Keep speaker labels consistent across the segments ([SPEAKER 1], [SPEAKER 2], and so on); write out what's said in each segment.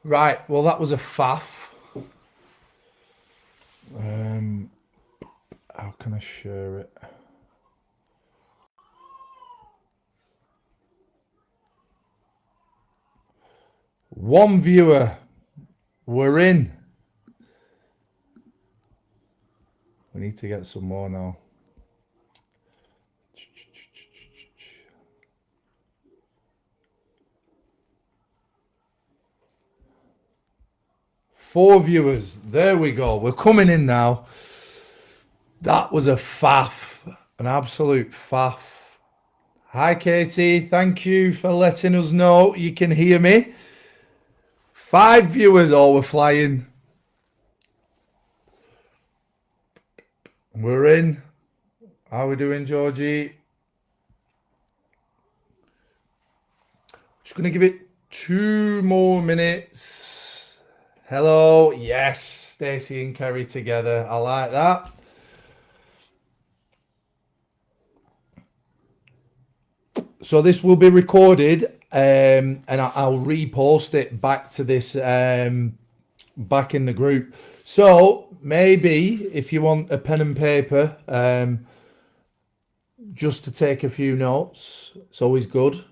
[SPEAKER 1] Right, well, that was a faff. How can I share it? One viewer. We're in. We need to get some more now. Four viewers. There we go. We're coming in now. That was a faff. An absolute faff. Hi, Katie. Thank you for letting us know you can hear me. Five viewers. Oh, we're flying. We're in. How are we doing, Georgie? Just going to give it 2 more minutes. Hello. Yes, Stacey and Kerry together. I like that. So this will be recorded, and I'll repost it back to this back in the group. So maybe if you want a pen and paper, just to take a few notes, it's always good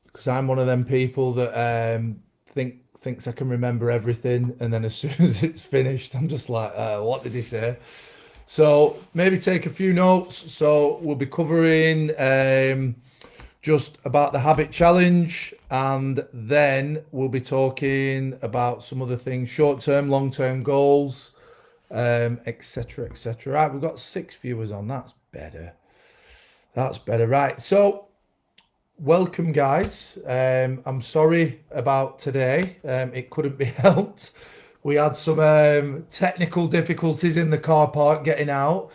[SPEAKER 1] because I'm one of them people that thinks I can remember everything, and then as soon as it's finished, I'm just like, what did he say? So maybe take a few notes. So we'll be covering just about the habit challenge, and then we'll be talking about some other things, short-term, long-term goals, etc., etc. Right, we've got 6 viewers on. That's better. That's better. Right. So welcome, guys. I'm sorry about today. It couldn't be helped. We had some technical difficulties in the car park getting out.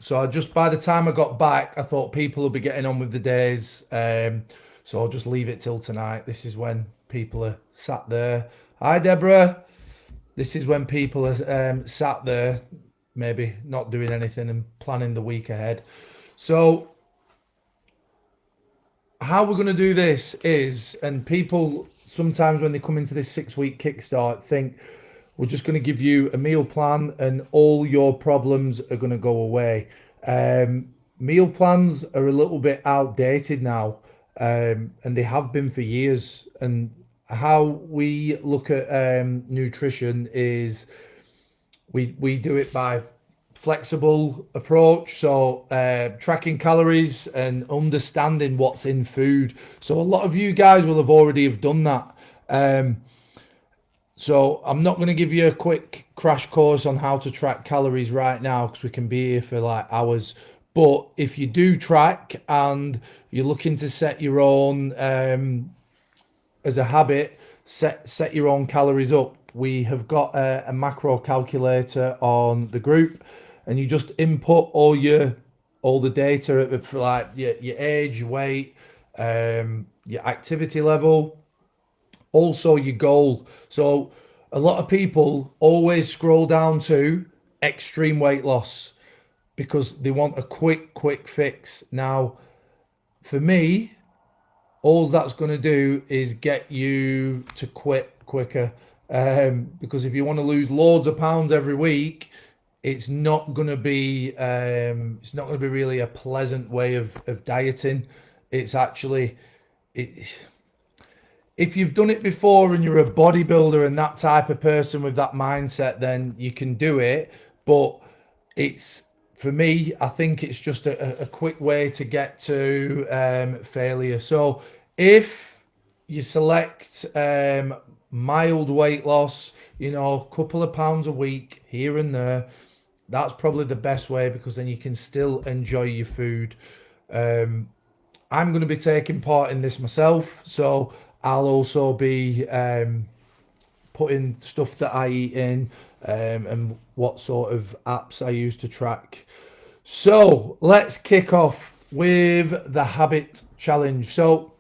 [SPEAKER 1] So just by the time I got back, I thought people will be getting on with the days. So I'll just leave it till tonight. This is when people are sat there. Hi, Deborah. This is when people are sat there, maybe not doing anything and planning the week ahead. So how we're going to do this is, and people sometimes when they come into this 6 week kickstart think we're just going to give you a meal plan and all your problems are going to go away. Meal plans are a little bit outdated now, and they have been for years. And how we look at nutrition is we do it by flexible approach, so tracking calories and understanding what's in food. So a lot of you guys will have already have done that. So I'm not going to give you a quick crash course on how to track calories right now because we can be here for like hours. But if you do track and you're looking to set your own as a habit, set your own calories up. We have got a macro calculator on the group, and you just input all the data for like your age, your weight, your activity level, also your goal. So a lot of people always scroll down to extreme weight loss because they want a quick fix. Now, for me, all that's going to do is get you to quit quicker. Because if you want to lose loads of pounds every week, it's not going to be really a pleasant way of dieting. It's actually it, if you've done it before and you're a bodybuilder and that type of person with that mindset, then you can do it. But it's for me, I think it's just a quick way to get to failure. So if you select mild weight loss, a couple of pounds a week here and there, that's probably the best way because then you can still enjoy your food. I'm going to be taking part in this myself, so I'll also be putting stuff that I eat in and what sort of apps I use to track. So let's kick off with the habit challenge. So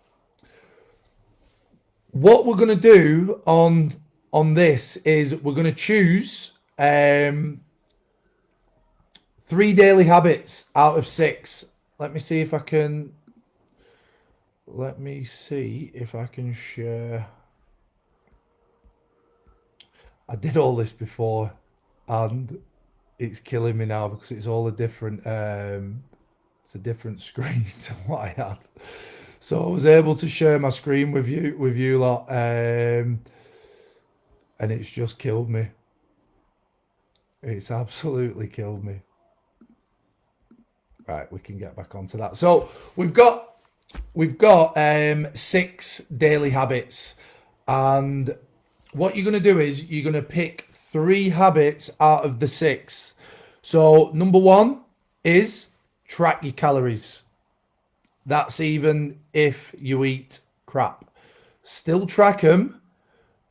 [SPEAKER 1] what we're going to do on this is we're going to choose 3 daily habits out of 6. Let me see if I can share. I did all this before, and it's killing me now because it's all a different it's a different screen to what I had. So I was able to share my screen with you lot, and it's just killed me. It's absolutely killed me. Right, we can get back onto that. So we've got 6 daily habits, and what you're going to do is you're going to pick 3 habits out of the 6. So number 1 is track your calories. That's even if you eat crap. Still track them,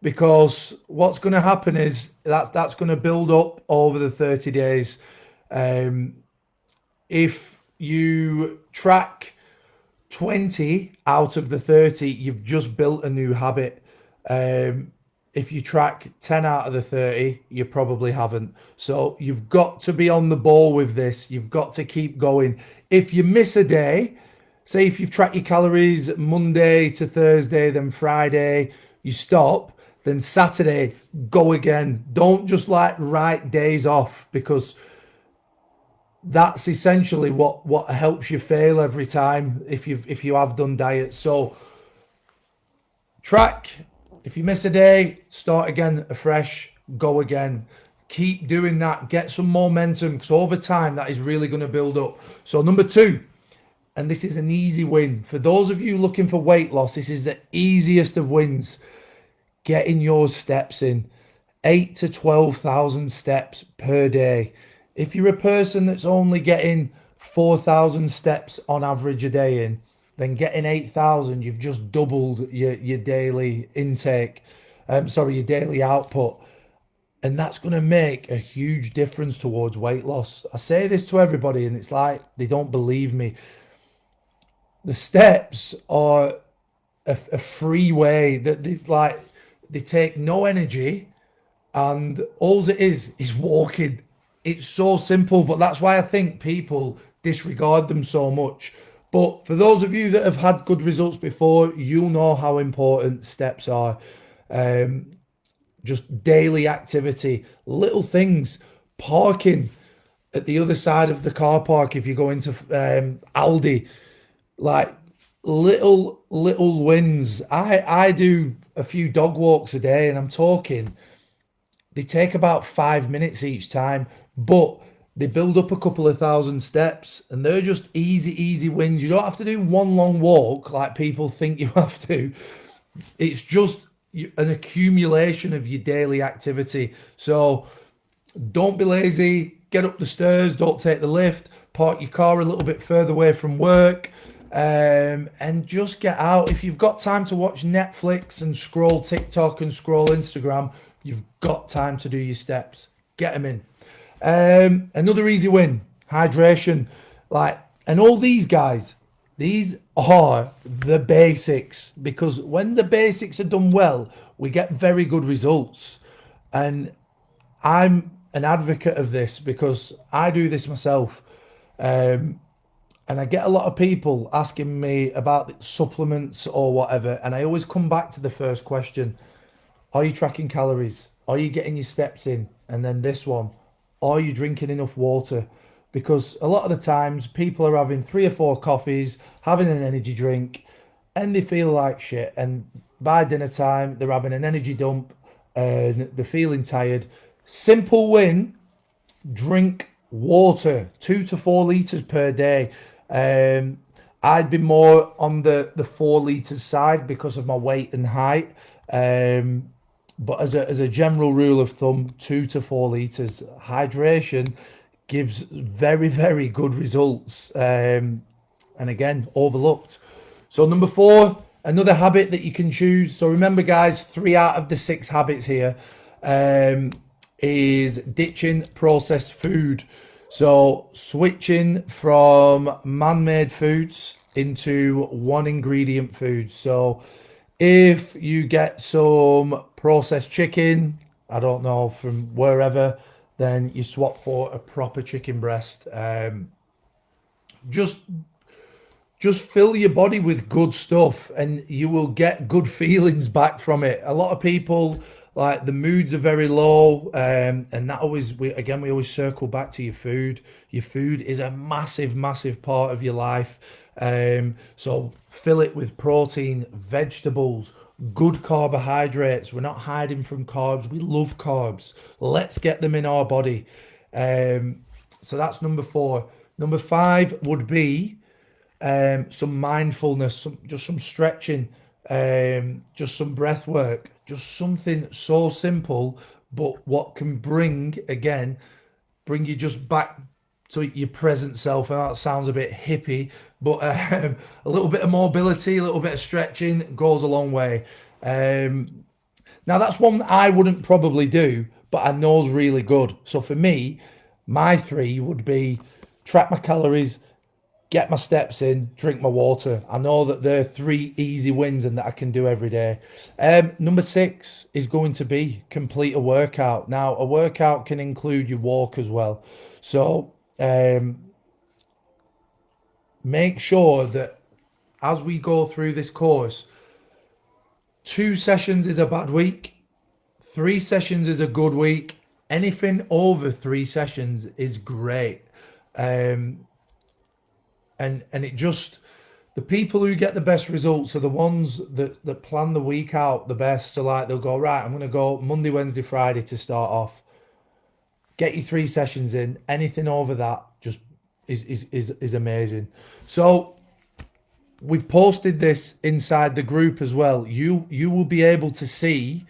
[SPEAKER 1] because what's going to happen is that's going to build up over the 30 days. If you track 20 out of the 30, you've just built a new habit. If you track 10 out of the 30, you probably haven't. So you've got to be on the ball with this. You've got to keep going. If you miss a day, say if you've tracked your calories Monday to Thursday, then Friday, you stop, then Saturday, go again. Don't just like write days off, because that's essentially what helps you fail every time if you have done diets. So track. If you miss a day, start again afresh, go again. Keep doing that. Get some momentum, because over time that is really going to build up. So number 2, and this is an easy win. For those of you looking for weight loss, this is the easiest of wins. Getting your steps in. 8 to 12,000 steps per day. If you're a person that's only getting 4,000 steps on average a day in, then getting 8,000, you've just doubled your daily intake. Your daily output. And that's going to make a huge difference towards weight loss. I say this to everybody, and it's like they don't believe me. The steps are a free way that they take no energy, and all it is walking. It's so simple, but that's why I think people disregard them so much. But for those of you that have had good results before, you'll know how important steps are. Just daily activity, little things, parking at the other side of the car park if you go into Aldi, like little wins. I do a few dog walks a day, and I'm talking, they take about 5 minutes each time, but they build up a couple of thousand steps, and they're just easy wins. You don't have to do one long walk like people think you have to. It's just an accumulation of your daily activity. So don't be lazy. Get up the stairs. Don't take the lift. Park your car a little bit further away from work, and just get out. If you've got time to watch Netflix and scroll TikTok and scroll Instagram, you've got time to do your steps. Get them in. Another easy win, hydration. And all these guys, these are the basics, because when the basics are done well, we get very good results. And I'm an advocate of this because I do this myself. And I get a lot of people asking me about supplements or whatever. And I always come back to the first question. Are you tracking calories? Are you getting your steps in? And then this one, are you drinking enough water? Because a lot of the times people are having 3 or 4 coffees, having an energy drink, and they feel like shit. And by dinner time, they're having an energy dump and they're feeling tired. Simple win, drink water, 2 to 4 litres per day. I'd be more on the 4 litres side because of my weight and height. But as a general rule of thumb, 2 to 4 litres. Hydration gives very good results, and again, overlooked. So number 4, another habit that you can choose. So remember, guys, 3 out of the 6 habits here is ditching processed food. So switching from man-made foods into one ingredient foods. So if you get some processed chicken, I don't know, from wherever, then you swap for a proper chicken breast. Just fill your body with good stuff and you will get good feelings back from it. A lot of people like the moods are very low, and that always we always circle back to your food. Your food is a massive, massive part of your life. So fill it with protein, vegetables, good carbohydrates. We're not hiding from carbs. We love carbs. Let's get them in our body. So that's number 4. Number 5 would be some mindfulness, just some stretching, just some breath work, just something so simple, but what can bring you just back to your present self. And that sounds a bit hippie, but a little bit of mobility, a little bit of stretching goes a long way. Now that's one that I wouldn't probably do, but I know is really good. So for me, my 3 would be track my calories, get my steps in, drink my water. I know that they're 3 easy wins and that I can do every day. Number 6 is going to be complete a workout. Now, a workout can include your walk as well. So make sure that as we go through this course, 2 sessions is a bad week, 3 sessions is a good week. Anything over 3 sessions is great. And it just, the people who get the best results are the ones that plan the week out the best. So like they'll go, right, I'm going to go Monday, Wednesday, Friday to start off. Get your 3 sessions in. Anything over that just is amazing. So we've posted this inside the group as well. You will be able to see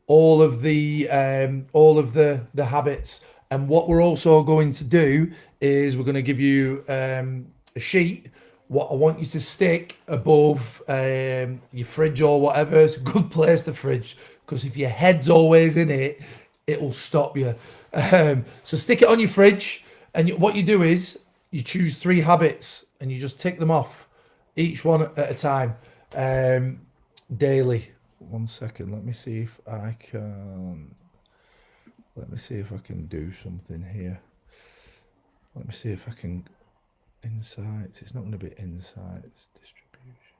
[SPEAKER 1] all of the habits. And what we're also going to do is we're going to give you a sheet. What I want you to stick above your fridge or whatever. It's a good place, the fridge, because if your head's always in it, it will stop you. So stick it on your fridge, and what you do is you choose 3 habits and you just tick them off, each one at a time, daily. 1 second, let me see if I can. Let me see if I can do something here. Let me see if I can. Insights. It's not going to be insights. Distribution.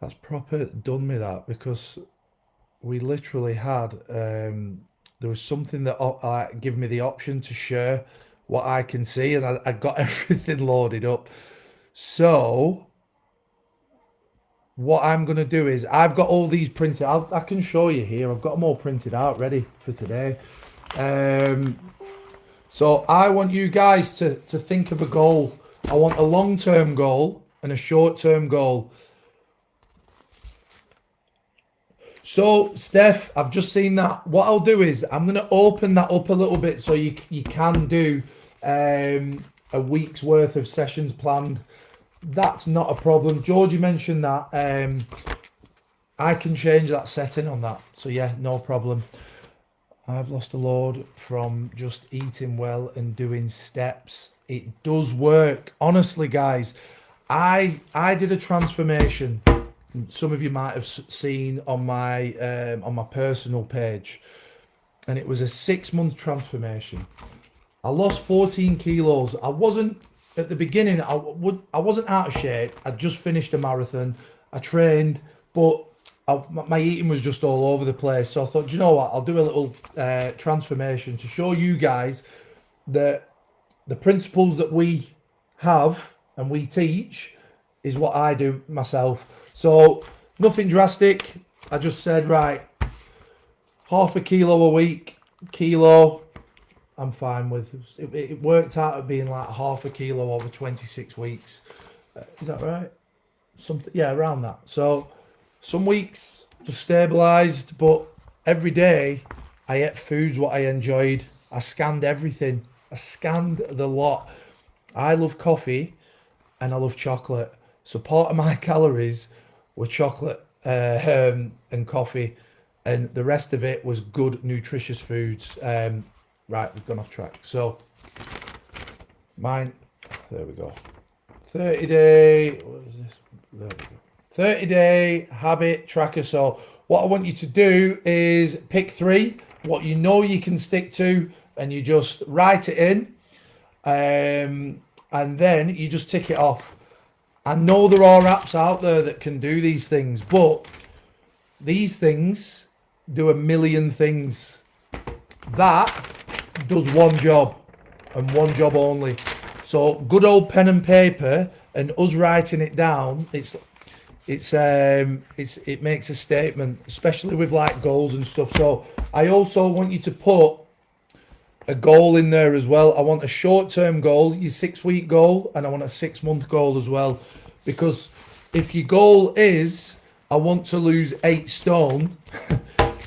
[SPEAKER 1] That's proper done me that, because we literally had. There was something that gave me the option to share what I can see, and I got everything loaded up. So what I'm going to do is I've got all these printed. I can show you here. I've got them all printed out ready for today. So I want you guys to think of a goal. I want a long-term goal and a short-term goal. So Steph, I've just seen that. What I'll do is I'm going to open that up a little bit so you can do a week's worth of sessions planned. That's not a problem. Georgie mentioned that. I can change that setting on that. So yeah, no problem. I've lost a load from just eating well and doing steps. It does work. Honestly, guys, I did a transformation. Some of you might have seen on my personal page, and it was a 6-month transformation. I lost 14 kilos. I wasn't at the beginning. I wasn't out of shape. I just finished a marathon. I trained, but my eating was just all over the place. So I thought, you know what? I'll do a little transformation to show you guys that the principles that we have and we teach is what I do myself. So nothing drastic. I just said, right, half a kilo a week, kilo, I'm fine with. It worked out at being like half a kilo over 26 weeks. Is that right? Something, yeah, around that. So some weeks just stabilized, but every day I ate foods what I enjoyed. I scanned everything. I scanned the lot. I love coffee and I love chocolate. So part of my calories were chocolate and coffee, and the rest of it was good, nutritious foods. Right, we've gone off track. So mine, there we go. 30-day, what is this? There we go. 30-day habit tracker. So what I want you to do is pick 3, what you know you can stick to, and you just write it in, and then you just tick it off. I know there are apps out there that can do these things, but these things do a million things. That does one job and one job only. So good old pen and paper and us writing it down, it makes a statement, especially with like goals and stuff. So I also want you to put a goal in there as well. I want a short-term goal, your 6-week goal, and I want a 6-month goal as well. Because if your goal is, I want to lose 8 stone,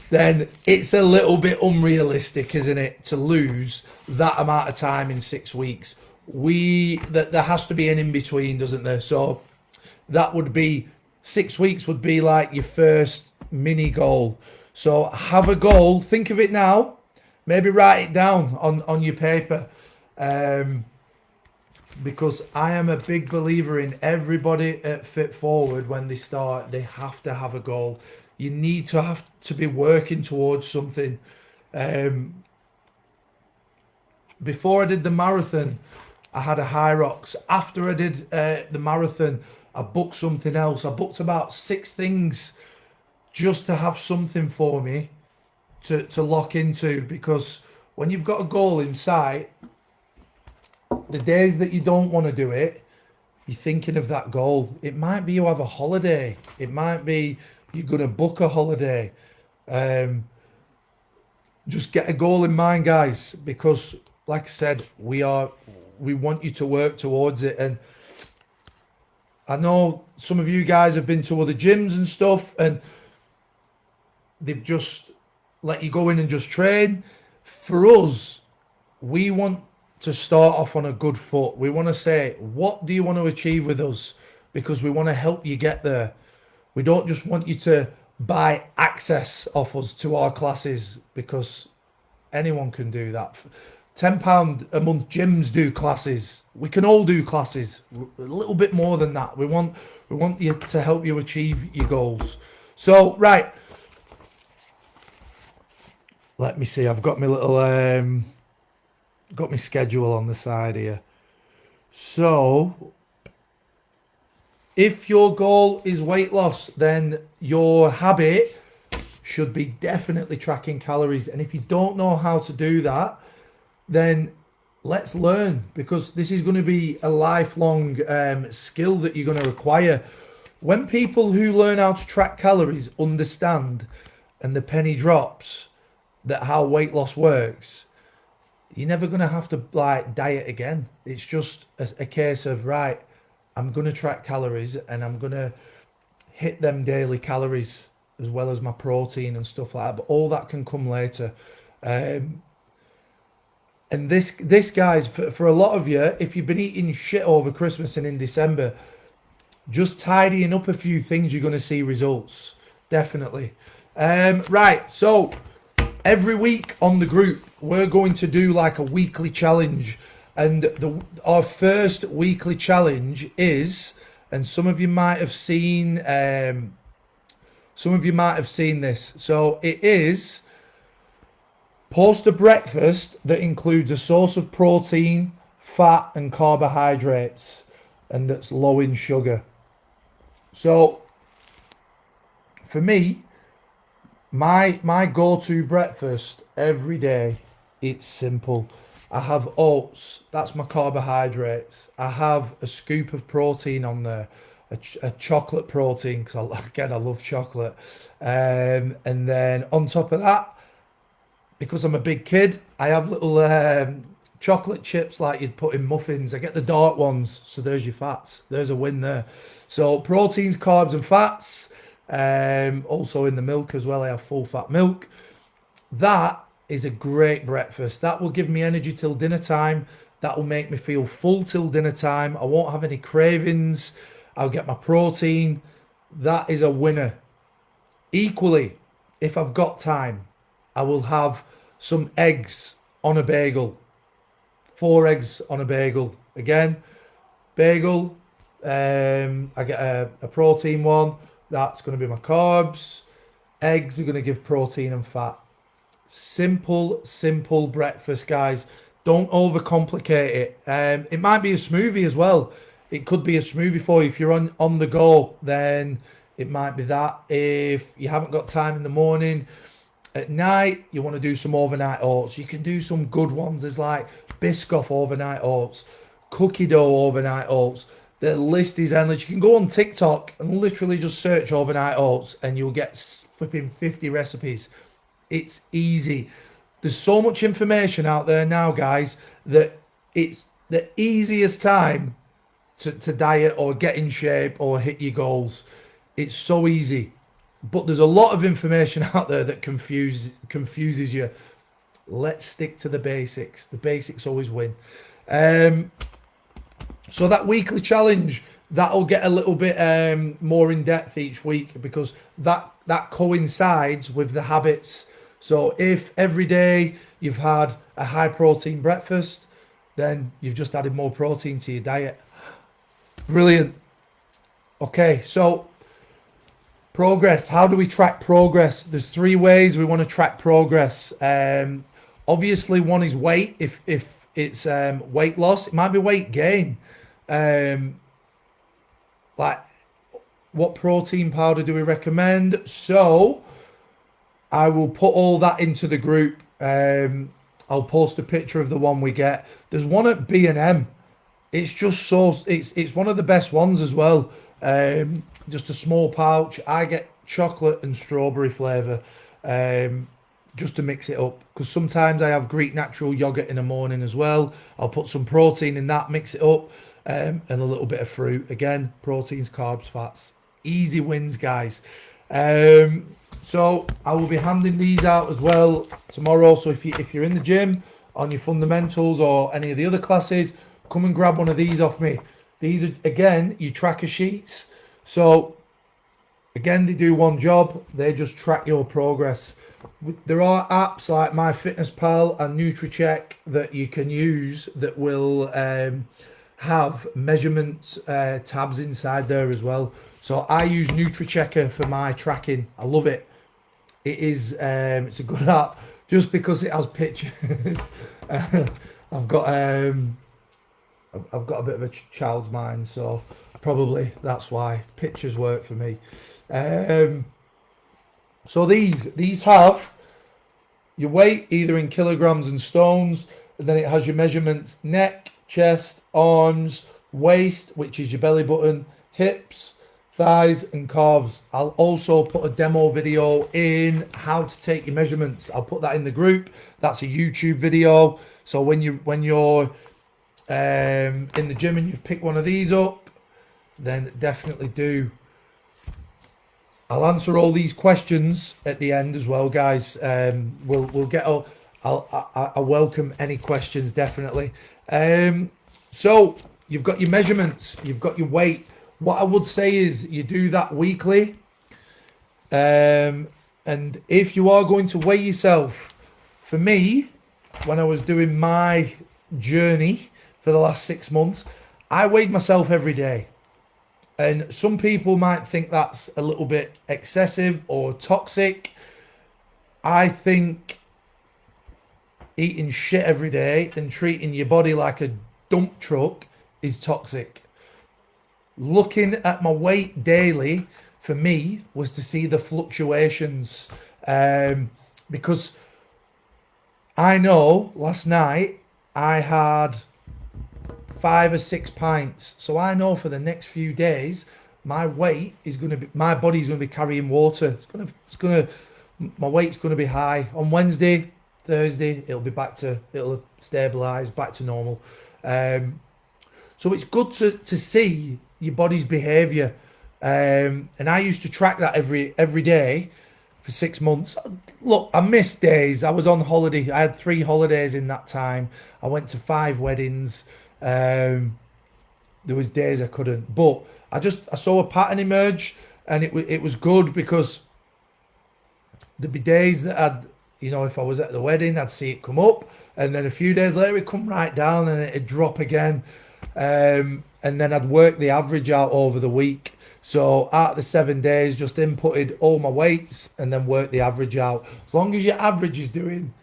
[SPEAKER 1] then it's a little bit unrealistic, isn't it, to lose that amount of time in 6 weeks. There has to be an in-between, doesn't there? So that would be 6 weeks would be like your first mini goal. So have a goal, think of it now. Maybe write it down on your paper, because I am a big believer in everybody at Fit Forward. When they start, they have to have a goal. You need to have to be working towards something. Before I did the marathon, I had a Hyrox. After I did the marathon, I booked something else. I booked about 6 things just to have something for me to lock into, because when you've got a goal in sight, the days that you don't want to do it, you're thinking of that goal. It might be you have a holiday. It might be you're going to book a holiday. Just get a goal in mind, guys, because like I said, we want you to work towards it. And I know some of you guys have been to other gyms and stuff, and they've just let you go in and just train. For us, we want to start off on a good foot. We want to say, what do you want to achieve with us? Because we want to help you get there. We don't just want you to buy access off us to our classes, because anyone can do that. £10 a month gyms do classes. We can all do classes. A little bit more than that. We want you to help you achieve your goals. So, right. Let me see. I've got my little got my schedule on the side here. So, if your goal is weight loss, then your habit should be definitely tracking calories. And if you don't know how to do that, then let's learn, because this is going to be a lifelong skill that you're going to require. When people who learn how to track calories understand, and the penny drops, that how weight loss works, you're never going to have to like diet again. It's just a case of, right, I'm going to track calories and I'm going to hit them daily calories as well as my protein and stuff like that. But all that can come later. And this guys, for a lot of you, if you've been eating shit over Christmas and in December, just tidying up a few things, you're going to see results. Definitely. Right, so every week on the group, we're going to do like a weekly challenge. And our first weekly challenge is, and some of you might have seen this. So it is, post a breakfast that includes a source of protein, fat, and carbohydrates, and that's low in sugar. So for me, my go-to breakfast every day, it's simple. I have oats, that's my carbohydrates. I have a scoop of protein on there, a chocolate protein, because I love chocolate. And then on top of that, because I'm a big kid, I have little chocolate chips like you'd put in muffins. I get the dark ones, so there's your fats. There's a win there. So proteins, carbs and fats. Also in the milk as well, I have full fat milk. That is a great breakfast. That will give me energy till dinner time. That will make me feel full till dinner time. I won't have any cravings. I'll get my protein. That is a winner. Equally, if I've got time, I will have some eggs on a bagel. 4 eggs on a bagel. Again, bagel. I get a protein one. That's going to be my carbs. Eggs are going to give protein and fat. Simple breakfast, guys. Don't overcomplicate it. It might be a smoothie as well. it could be a smoothie for you. If you're on the go, then it might be that. If you haven't got time in the morning, at night you want to do some overnight oats, you can do some good ones. There's like Biscoff overnight oats, cookie dough overnight oats. The list is endless. You can go on TikTok and literally just search overnight oats and you'll get flipping 50 recipes. It's easy. There's so much information out there now, guys, that it's the easiest time to diet or get in shape or hit your goals. It's so easy. But there's a lot of information out there that confuses you. Let's stick to the basics. The basics always win. So that weekly challenge, that'll get a little bit more in depth each week, because that coincides with the habits. So if every day you've had a high protein breakfast, then you've just added more protein to your diet. Brilliant. Okay, so progress. How do we track progress? There's 3 ways we want to track progress. Obviously, one is weight. If it's weight loss, it might be weight gain. Like, what protein powder do we recommend? So I will put all that into the group. I'll post a picture of the one we get. There's one at B&M. It's just so, it's one of the best ones as well. Just a small pouch. I get chocolate and strawberry flavour, just to mix it up, because sometimes I have Greek natural yogurt in the morning as well. I'll put some protein in that, mix it up, and a little bit of fruit. Again, proteins, carbs, fats. Easy wins, guys. So I will be handing these out as well tomorrow. So if you're in the gym on your fundamentals or any of the other classes, come and grab one of these off me. These are, again, your tracker sheets. So again, they do one job. They just track your progress. There are apps like MyFitnessPal and NutriCheck that you can use that will have measurement tabs inside there as well. So I use NutriChecker for my tracking. I love it. It is it's a good app just because it has pictures. I've got a bit of a child's mind, so probably that's why pictures work for me. So these have your weight either in kilograms and stones, and then it has your measurements: neck, chest, arms, waist, which is your belly button, hips, thighs and calves. I'll also put a demo video in how to take your measurements. I'll put that in the group. That's a YouTube video. So when you're in the gym and you've picked one of these up, then definitely do. I'll answer all these questions at the end as well, guys. We'll get all. I welcome any questions, definitely. So you've got your measurements, you've got your weight. What I would say is you do that weekly. And if you are going to weigh yourself, for me, when I was doing my journey for the last 6 months, I weighed myself every day. And some people might think that's a little bit excessive or toxic. I think eating shit every day and treating your body like a dump truck is toxic. Looking at my weight daily for me was to see the fluctuations, because I know last night I had 5 or 6 pints, so I know for the next few days my weight is going to be, my body's going to be carrying water. My weight's going to be high on Wednesday, Thursday. It'll stabilize back to normal. So it's good to see your body's behavior. And I used to track that every day for 6 months. Look, I missed days. I was on holiday. I had 3 holidays in that time. I went to 5 weddings. There was days I couldn't, but I saw a pattern emerge, and it was good, because there'd be days that if I was at the wedding, I'd see it come up, and then a few days later it'd come right down and it'd drop again. And then I'd work the average out over the week. So out of the 7 days, just inputted all my weights and then work the average out. As long as your average is doing,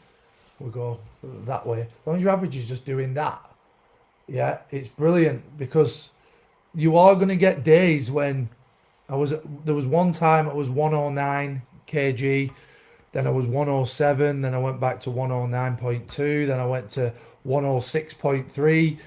[SPEAKER 1] we'll go that way. As long as your average is just doing that, yeah, it's brilliant, because you are going to get days when there was one time I was 109 kg, then I was 107, then I went back to 109.2, then I went to 106.3,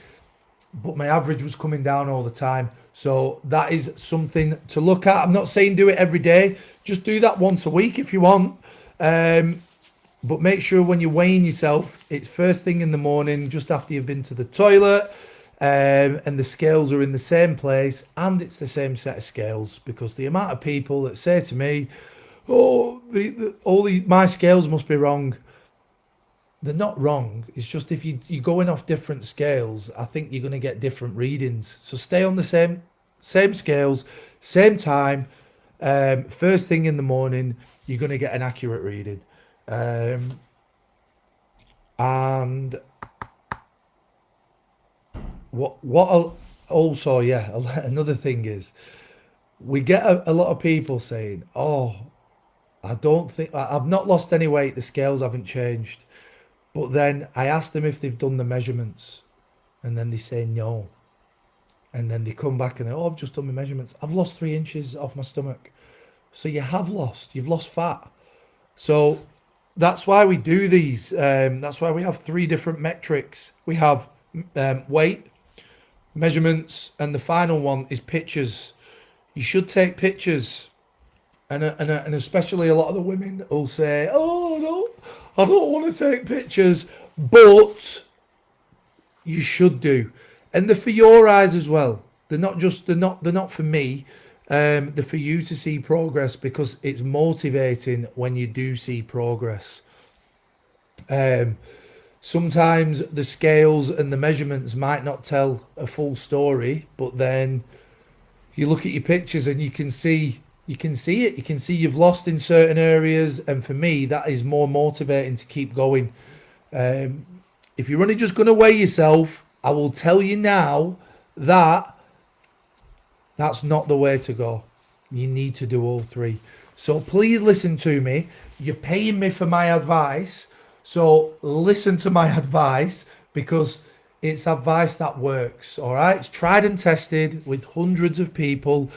[SPEAKER 1] but my average was coming down all the time. So that is something to look at. I'm not saying do it every day, just do that once a week if you want. But make sure when you're weighing yourself, it's first thing in the morning, just after you've been to the toilet, and the scales are in the same place, and it's the same set of scales. Because the amount of people that say to me, "Oh, my scales must be wrong," they're not wrong. It's just if you're going off different scales, I think you're going to get different readings. So stay on the same scales, same time. First thing in the morning, you're going to get an accurate reading. And also, yeah, another thing is we get a lot of people saying, "Oh, I don't think I've not lost any weight. The scales haven't changed." But then I ask them if they've done the measurements, and then they say no. And then they come back and they, "Oh, I've just done my measurements. I've lost 3 inches off my stomach." So you've lost fat. So that's why we do these. That's why we have 3 different metrics. We have weight, measurements, and the final one is pictures. You should take pictures. And especially a lot of the women will say, "Oh, no, I don't want to take pictures," but you should do, and they're for your eyes as well. They're not for me. They're for you to see progress, because it's motivating when you do see progress. Sometimes the scales and the measurements might not tell a full story, but then you look at your pictures and you can see it. You can see you've lost in certain areas, and for me, that is more motivating to keep going. If you're only just going to weigh yourself, I will tell you now that that's not the way to go. You need to do all 3. So please listen to me. You're paying me for my advice, so listen to my advice, because it's advice that works. All right, it's tried and tested with hundreds of people.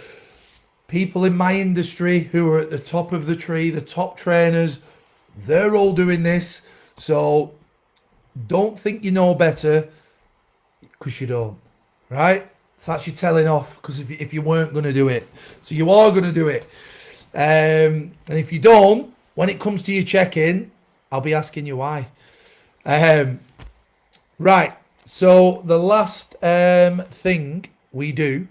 [SPEAKER 1] People in my industry who are at the top of the tree, the top trainers, they're all doing this. So don't think you know better, because you don't, right? It's actually telling off, because if you weren't going to do it. So you are going to do it. And if you don't, when it comes to your check-in, I'll be asking you why. Right. So the last thing we do,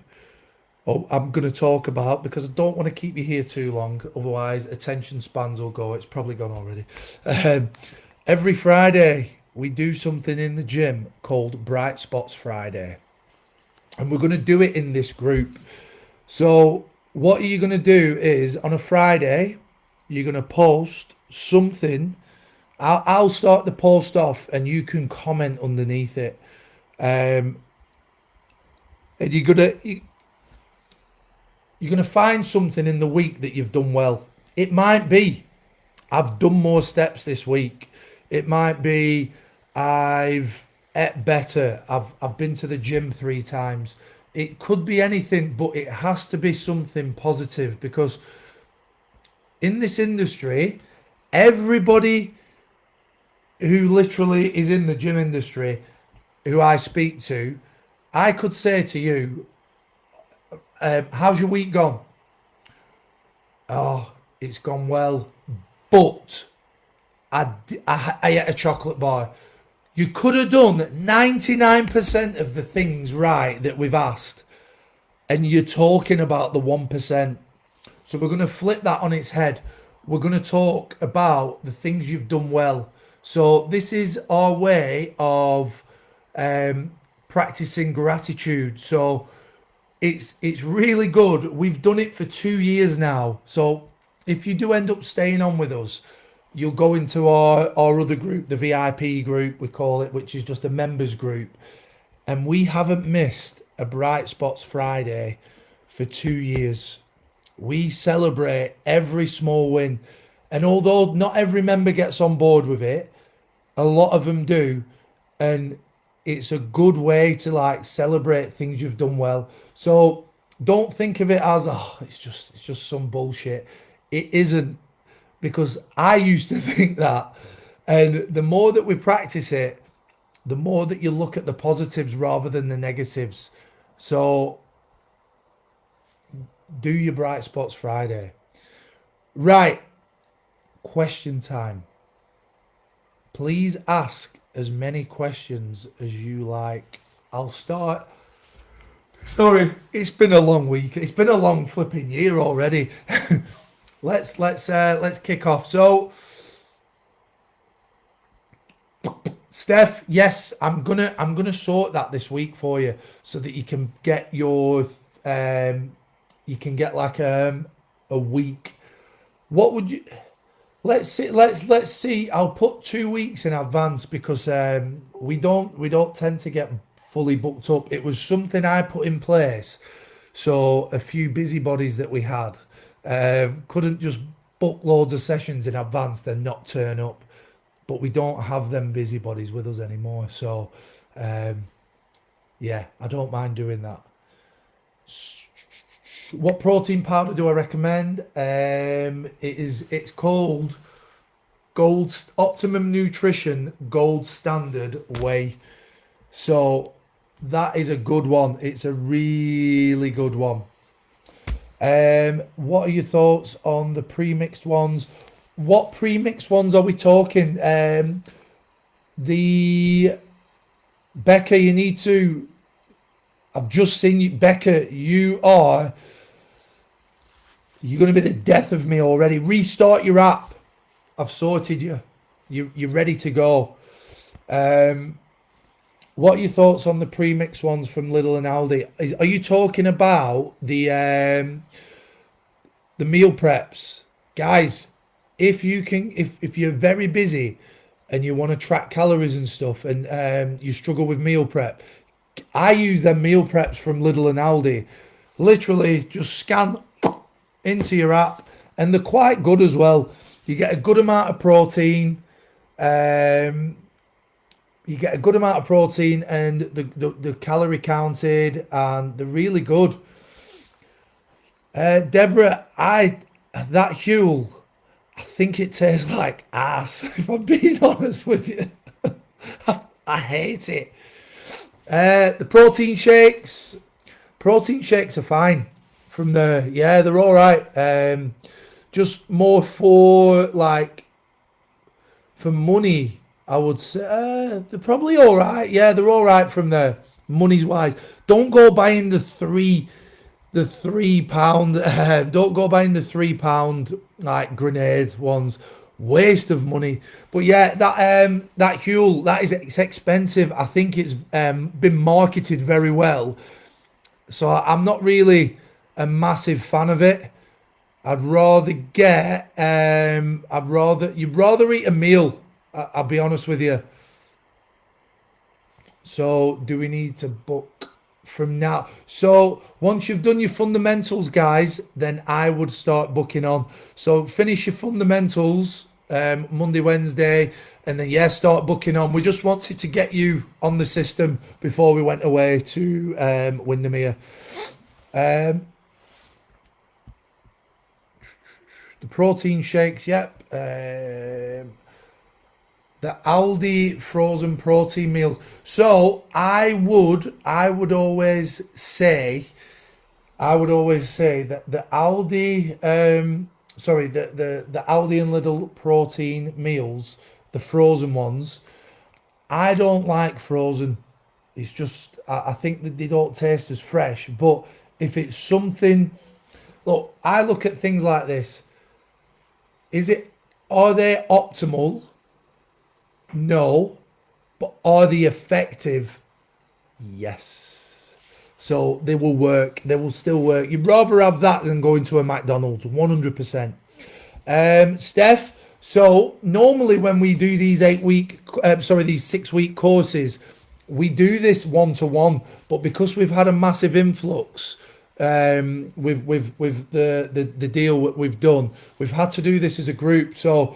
[SPEAKER 1] I'm going to talk about, because I don't want to keep you here too long, otherwise attention spans will go. It's probably gone already. Every Friday we do something in the gym called Bright Spots Friday, and we're going to do it in this group. So what you're going to do is, on a Friday, you're going to post something. I'll start the post off and you can comment underneath it. And you're gonna find something in the week that you've done well. It might be, I've done more steps this week. It might be, I've ate better. I've been to the gym 3 times. It could be anything, but it has to be something positive, because in this industry, everybody who literally is in the gym industry, who I speak to, I could say to you, "How's your week gone?" "Oh, it's gone well, but I ate a chocolate bar." You could have done 99% of the things right that we've asked, and you're talking about the 1%. So we're going to flip that on its head. We're going to talk about the things you've done well. So this is our way of practicing gratitude. So it's really good. We've done it for 2 years now. So if you do end up staying on with us, you'll go into our other group, the VIP group, we call it, which is just a members group. And we haven't missed a Bright Spots Friday for 2 years. We celebrate every small win. And although not every member gets on board with it, a lot of them do. And it's a good way to like celebrate things you've done well. So don't think of it as, oh, it's just some bullshit. It isn't, because I used to think that. And the more that we practice it, the more that you look at the positives rather than the negatives. So do your bright spots Friday. Right, question time. Please ask as many questions as you like. I'll start. Sorry, it's been a long week. It's been a long flipping year already. Let's kick off. So, Steph, yes, I'm gonna sort that this week for you so that you can get your you can get like a week. What would you? Let's see. I'll put 2 weeks in advance because we don't tend to get fully booked up. It was something I put in place, so a few busybodies that we had couldn't just book loads of sessions in advance then not turn up. But we don't have them busybodies with us anymore. So yeah, I don't mind doing that. What protein powder do I recommend? It's called Optimum Nutrition Gold Standard Whey. So that is a good one. It's a really good one. What are your thoughts on the pre-mixed ones? What pre-mixed ones are we talking? The Becca, you need to. I've just seen you, Becca. You're going to be the death of me already. Restart your app. I've sorted you. You're ready to go. What are your thoughts on the pre-mix ones from Lidl and Aldi? Are you talking about the meal preps, guys? If you can, if you're very busy and you want to track calories and stuff, and you struggle with meal prep, I use them meal preps from Lidl and Aldi. Literally, just scan into your app, and they're quite good as well. You get a good amount of protein. You get a good amount of protein, and the calorie counted, and they're really good. Deborah, that Huel, I think it tastes like ass. If I'm being honest with you, I hate it. The protein shakes are fine. From yeah, they're all right. Just more for like for money, I would say they're probably all right. Yeah, they're all right from the money's wise. Don't go buying the 3 pound. Don't go buying the 3 pound like grenade ones. Waste of money. But yeah, that Huel, it's expensive. I think it's been marketed very well. So I'm not really a massive fan of it. I'd rather you'd rather eat a meal. I'll be honest with you. So do we need to book from now? So once you've done your fundamentals, guys, then I would start booking on. So finish your fundamentals Monday, Wednesday, and then yeah, start booking on. We just wanted to get you on the system before we went away to Windermere. The protein shakes, yep. The Aldi frozen protein meals. So I would always say that the Aldi, the Aldi and Lidl protein meals, the frozen ones, I don't like frozen. It's just I think that they don't taste as fresh. But if it's something, look, I look at things like this. Are they optimal? No. But are they effective? Yes. So they will work. They will still work. You'd rather have that than going to a McDonald's, 100%. Steph, so normally when we do these 6-week courses, we do this 1-to-1, but because we've had a massive influx, with the deal that we've done, we've had to do this as a group. So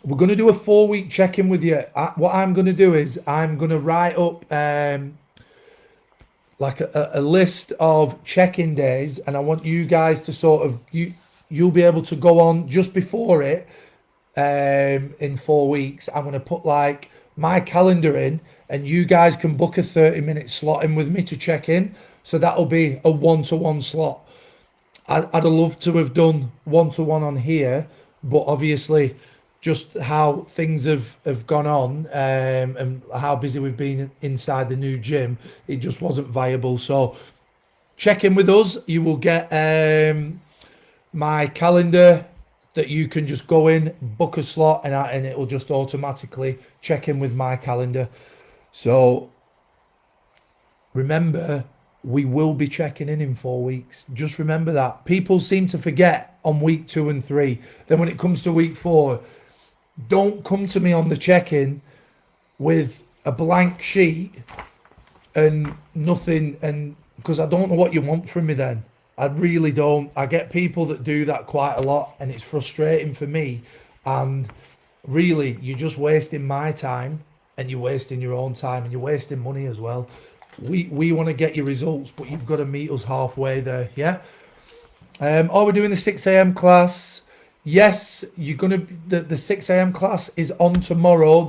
[SPEAKER 1] we're going to do a 4-week check-in with you. What I'm going to do is I'm going to write up like a list of check-in days, and I want you guys to sort of you'll be able to go on just before it. In 4 weeks, I'm going to put like my calendar in, and you guys can book a 30-minute slot in with me to check in. So that'll be a one-to-one slot. I'd love to have done one-to-one on here, but obviously just how things have gone on, and how busy we've been inside the new gym, it just wasn't viable. So check in with us. You will get my calendar that you can just go in, book a slot, and it will just automatically check in with my calendar. So remember, we will be checking in 4 weeks. Just remember that. People seem to forget on week 2 and 3. Then when it comes to week 4, don't come to me on the check-in with a blank sheet and nothing, and because I don't know what you want from me then. I really don't. I get people that do that quite a lot, and it's frustrating for me. And really, you're just wasting my time, and you're wasting your own time, and you're wasting money as well. We want to get your results, but you've got to meet us halfway there. Yeah. Are we doing the 6 a.m. class? Yes, you're gonna. The 6 a.m. class is on tomorrow.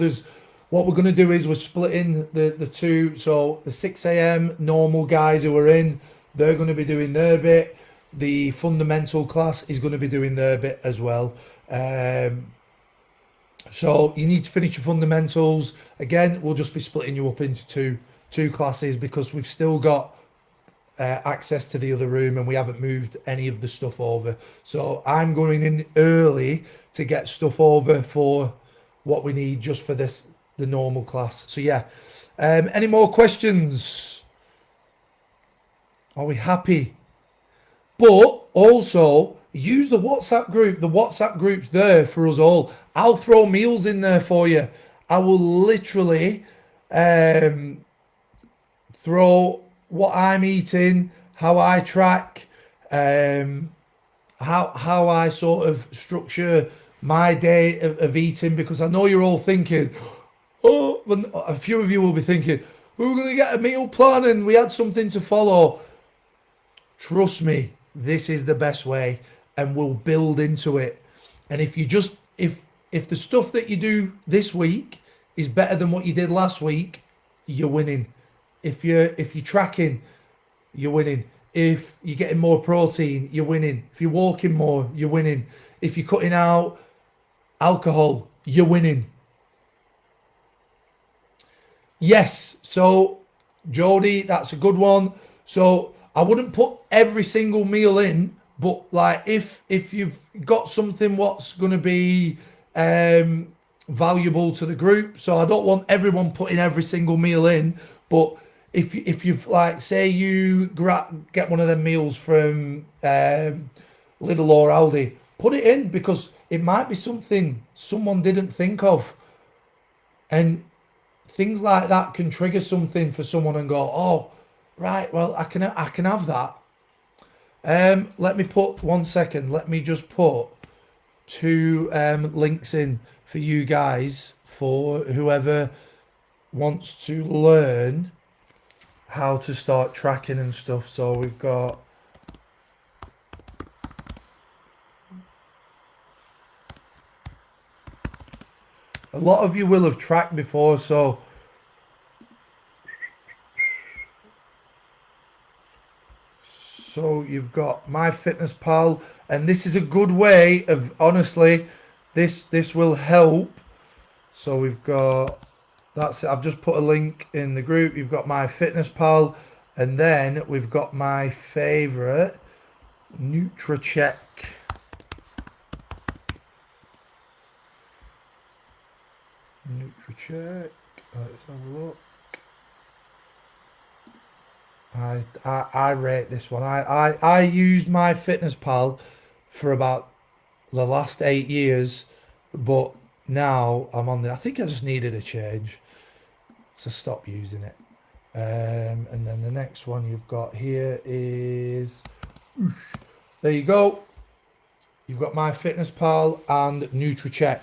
[SPEAKER 1] What we're gonna do is we're splitting the two. So the 6 a.m. normal guys who are in, they're going to be doing their bit. The fundamental class is going to be doing their bit as well. So you need to finish your fundamentals. Again, we'll just be splitting you up into two classes because we've still got access to the other room and we haven't moved any of the stuff over. So I'm going in early to get stuff over for what we need just for the normal class. So yeah. Any more questions? Are we happy? But also use the WhatsApp group. The WhatsApp group's there for us all. I'll throw meals in there for you. I will literally throw what I'm eating, how I track, how I sort of structure my day of eating, because I know you're all thinking, oh, a few of you will be thinking, we were going to get a meal plan and we had something to follow. Trust me, this is the best way, and we'll build into it. And if you just if the stuff that you do this week is better than what you did last week, you're winning. If you're tracking, you're winning. If you're getting more protein, you're winning. If you're walking more, you're winning. If you're cutting out alcohol, you're winning. Yes, so Jody, that's a good one. So I wouldn't put every single meal in, but like if you've got something what's going to be valuable to the group, so I don't want everyone putting every single meal in, but if you've like, say you get one of them meals from Lidl or Aldi, put it in because it might be something someone didn't think of, and things like that can trigger something for someone and go, oh, right, well, I can have that. Let me put 1 second. Let me just put 2 links in for you guys for whoever wants to learn how to start tracking and stuff. So we've got a lot of you will have tracked before, so you've got MyFitnessPal, and this is a good way of, honestly, this will help. So we've got, that's it. I've just put a link in the group. You've got MyFitnessPal, and then we've got my favorite, NutriCheck. NutriCheck. Let's have a look. I rate this one. I used MyFitnessPal for about the last 8 years, but now I'm on the. I think I just needed a change, so stop using it. And then the next one you've got here is, there you go. You've got MyFitnessPal and NutriCheck.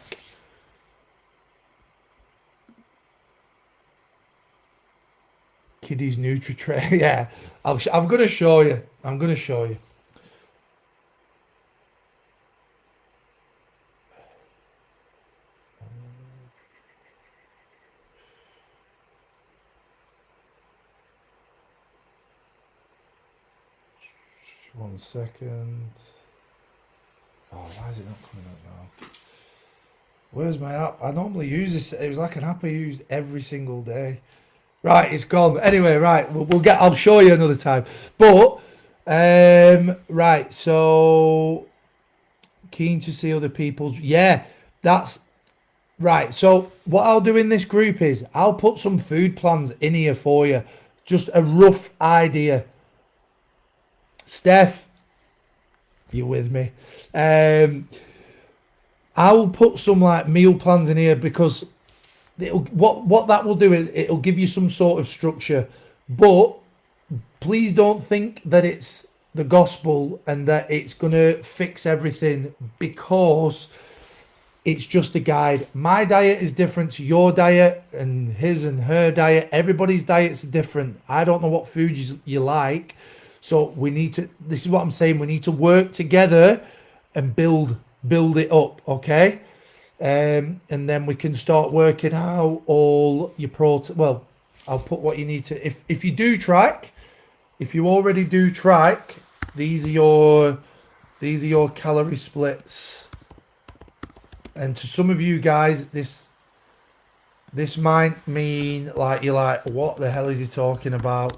[SPEAKER 1] Kiddies Nutri-Tray. Yeah, I'm going to show you. I'm going to show you. One second. Oh, why is it not coming up now? Where's my app? I normally use this. It was like an app I used every single day. Right, it's gone. Anyway, right, we'll get. I'll show you another time. But right, so keen to see other people's. Yeah, that's right. So what I'll do in this group is I'll put some food plans in here for you, just a rough idea. Steph, you with me? I'll put some like meal plans in here because what that will do is it'll give you some sort of structure. But please don't think that it's the gospel and that it's gonna fix everything, because it's just a guide. My diet is different to your diet and his and her diet. Everybody's diets are different. I don't know what food you like. So we need to, this is what I'm saying, we need to work together and build it up, okay? And then we can start working out all your protein. Well, I'll put what you need to, if you do track, if you already do track, these are your calorie splits. And to some of you guys, this might mean like you're like, what the hell is he talking about?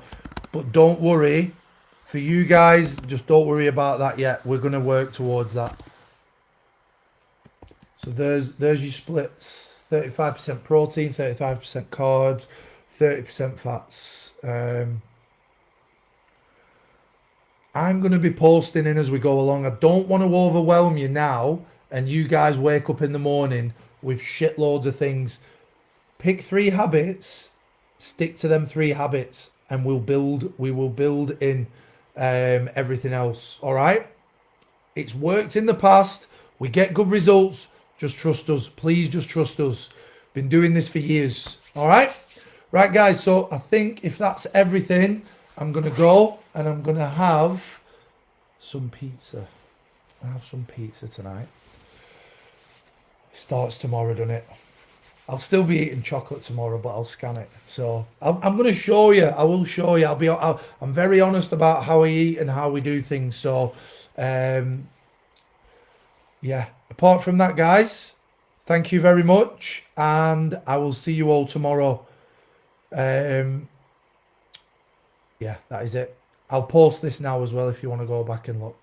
[SPEAKER 1] But don't worry. For you guys, just don't worry about that yet. We're going to work towards that. So there's your splits. 35% protein, 35% carbs, 30% fats. I'm going to be posting in as we go along. I don't want to overwhelm you now and you guys wake up in the morning with shitloads of things. Pick 3 habits, stick to them 3 habits, and we will build in everything else. All right, it's worked in the past, we get good results. Just trust us, please. Just trust us. Been doing this for years. All right, guys, so I think if that's everything, I'm gonna go and I'm gonna have some pizza. I have some pizza tonight. It starts tomorrow, doesn't it? I'll still be eating chocolate tomorrow, but I'll scan it. So I'm going to show you. I will show you. I'm very honest about how I eat and how we do things. So, yeah. Apart from that, guys, thank you very much, and I will see you all tomorrow. Yeah, that is it. I'll post this now as well if you want to go back and look.